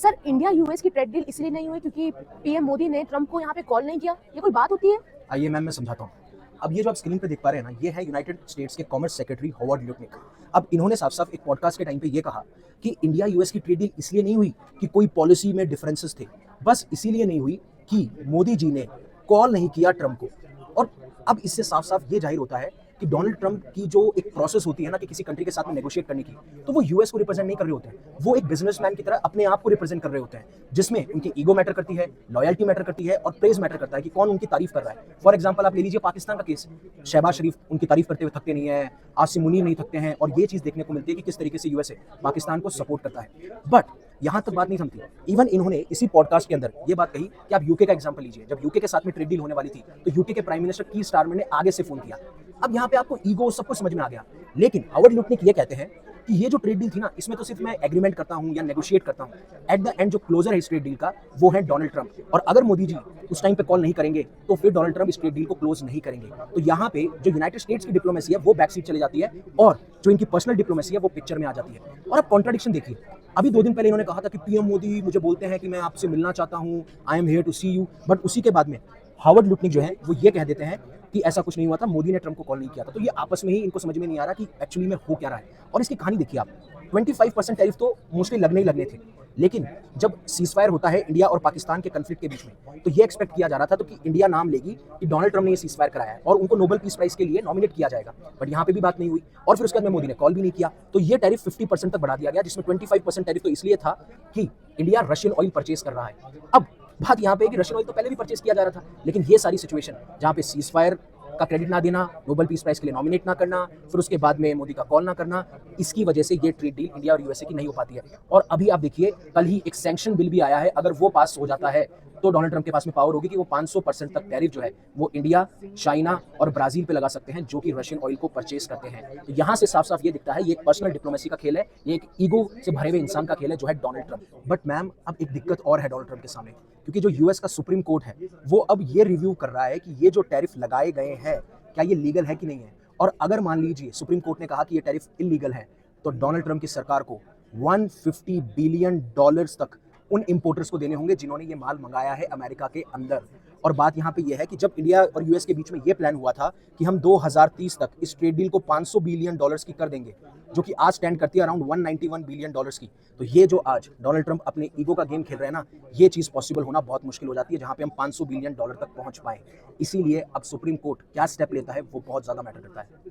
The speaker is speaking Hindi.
सर इंडिया यूएस की ट्रेड डील इसलिए नहीं हुई क्योंकि पीएम मोदी ने ट्रंप को यहाँ पे कॉल नहीं किया, ये कोई बात होती है? आइए मैम मैं समझाता हूँ। अब ये जो आप स्क्रीन पे देख पा रहे हैं ना, ये है यूनाइटेड स्टेट्स के कॉमर्स सेक्रेटरी हॉवर्ड ल्यूटनिक। अब इन्होंने साफ साफ एक पॉडकास्ट के टाइम पे ये कहा कि इंडिया यूएस की ट्रेड डील इसलिए नहीं हुई कि कोई पॉलिसी में डिफरेंसेस थे, बस इसीलिए नहीं हुई कि मोदी जी ने कॉल नहीं किया ट्रंप को। और अब इससे साफ साफ ये जाहिर होता है कि डोनाल्ड ट्रंप की जो एक प्रोसेस होती है ना कि किसी कंट्री के साथ में नेगोशिएट करने की, तो वो यूएस को रिप्रेजेंट नहीं कर रहे होते हैं, वो एक बिजनेसमैन की तरह अपने आप को रिप्रेजेंट कर रहे होते हैं, जिसमें उनकी ईगो मैटर करती है, लॉयल्टी मैटर करती है और प्रेज मैटर करता है कि कौन उनकी तारीफ कर रहा है। फॉर एग्जाम्पल आप ले लीजिए पाकिस्तान का केस, शहबाज शरीफ उनकी तारीफ करते हुए थकते नहीं है, आसिम मुनीर नहीं थकते हैं, और ये चीज देखने को मिलती है कि किस तरीके से यूएसए पाकिस्तान को सपोर्ट करता है। बट यहां तक बात नहीं थमती। इवन इन्होंने इसी पॉडकास्ट के अंदर ये बात कही कि आप यूके का एग्जांपल लीजिए, जब यूके के साथ में ट्रेड डील होने वाली थी तो यूके के प्राइम मिनिस्टर की स्टारमर ने आगे से फोन किया। अब यहाँ पे आपको ईगो सब कुछ समझ में आ गया। लेकिन हॉवर्ड ल्यूटनिक ये कहते हैं कि ये जो ट्रेड डील थी ना, इसमें तो सिर्फ मैं एग्रीमेंट करता हूं या नेगोशिएट करता हूं, एट द एंड जो क्लोजर है इस ट्रेड डील का वो है डोनाल्ड ट्रंप। और अगर मोदी जी उस टाइम पे कॉल नहीं करेंगे तो फिर डोनाल्ड ट्रंप इस ट्रेड डील को क्लोज नहीं करेंगे। तो यहाँ पे जो यूनाइटेड स्टेट्स की डिप्लोमेसी है वो बैक सीट चली जाती है और जो इनकी पर्सनल डिप्लोमेसी है वो पिक्चर में आ जाती है। और अब कॉन्ट्राडिक्शन देखिए, अभी 2 दिन पहले इन्होंने कहा था कि पीएम मोदी मुझे बोलते हैं कि मैं आपसे मिलना चाहता हूं, I am here to see you, but उसी के बाद में हॉवर्ड ल्यूटनिक जो है वो ये कह देते हैं कि ऐसा कुछ नहीं हुआ था, मोदी ने ट्रंप को कॉल नहीं किया था। तो ये आपस में ही इनको समझ में नहीं आ रहा कि एक्चुअली में हो क्या रहा है। और इसकी कहानी देखिए आप, 25% टैरिफ तो मोस्टली लगने ही लगने थे, लेकिन जब सीजफायर होता है इंडिया और पाकिस्तान के कन्फ्लिक्ट के बीच में, तो ये एक्सपेक्ट किया जा रहा था तो कि इंडिया नाम लेगी कि डोनाल्ड ट्रंप ने ये सीजफायर कराया है और उनको नोबेल पीस प्राइज के लिए नॉमिनेट किया जाएगा। बट यहाँ पे भी बात नहीं हुई और फिर उसके बाद में मोदी ने कॉल भी नहीं किया, तो ये टैरिफ 50% तक बढ़ा दिया गया, जिसमें 25% टैरिफ तो इसलिए था कि इंडिया रशियन ऑयल परचेज कर रहा है। अब बात यहाँ पे कि रशियन ऑयल तो पहले भी परचेज किया जा रहा था, लेकिन ये सारी सिचुएशन जहाँ पे सीजफायर का क्रेडिट ना देना, नोबेल पीस प्राइज के लिए नॉमिनेट ना करना, फिर उसके बाद में मोदी का कॉल ना करना, इसकी वजह से ये ट्रेड डील इंडिया और यूएसए की नहीं हो पाती है। और अभी आप देखिए, कल ही एक सैंक्शन बिल भी आया है, अगर वो पास हो जाता है तो डोनाल्ड ट्रंप के पास में पावर होगी कि वो 500% तक टैरिफ जो है वो इंडिया, चाइना और ब्राजील पे लगा सकते हैं, जो कि रशियन ऑयल को परचेज करते हैं। तो यहाँ से साफ साफ ये दिखता है ये एक पर्सनल डिप्लोमेसी का खेल है, ये एक ईगो से भरे हुए इंसान का खेल है जो है डोनाल्ड ट्रंप। बट मैम अब एक दिक्कत और है डोनाल्ड ट्रंप के सामने, क्योंकि जो यूएस का सुप्रीम कोर्ट है वो अब ये रिव्यू कर रहा है कि ये जो टैरिफ लगाए गए हैं क्या ये लीगल है कि नहीं है। और अगर मान लीजिए सुप्रीम कोर्ट ने कहा कि ये टैरिफ इलीगल है, तो डोनाल्ड ट्रंप की सरकार को 150 बिलियन डॉलर्स तक उन इंपोर्टर्स को देने होंगे जिन्होंने ये माल मंगाया है अमेरिका के अंदर। और बात यहाँ पे ये है कि जब इंडिया और यूएस के बीच में ये प्लान हुआ था कि हम 2030 तक इस ट्रेड डील को 500 बिलियन डॉलर्स की कर देंगे, जो कि आज स्टैंड करती है अराउंड 191 बिलियन डॉलर्स की, तो ये जो आज डोनाल्ड ट्रंप अपने ईगो का गेम खेल रहे हैं ना, ये चीज़ पॉसिबल होना बहुत मुश्किल हो जाती है जहाँ पे हम 500 बिलियन डॉलर तक पहुँच पाएं। इसीलिए अब सुप्रीम कोर्ट क्या स्टेप लेता है वो बहुत ज़्यादा मैटर करता है।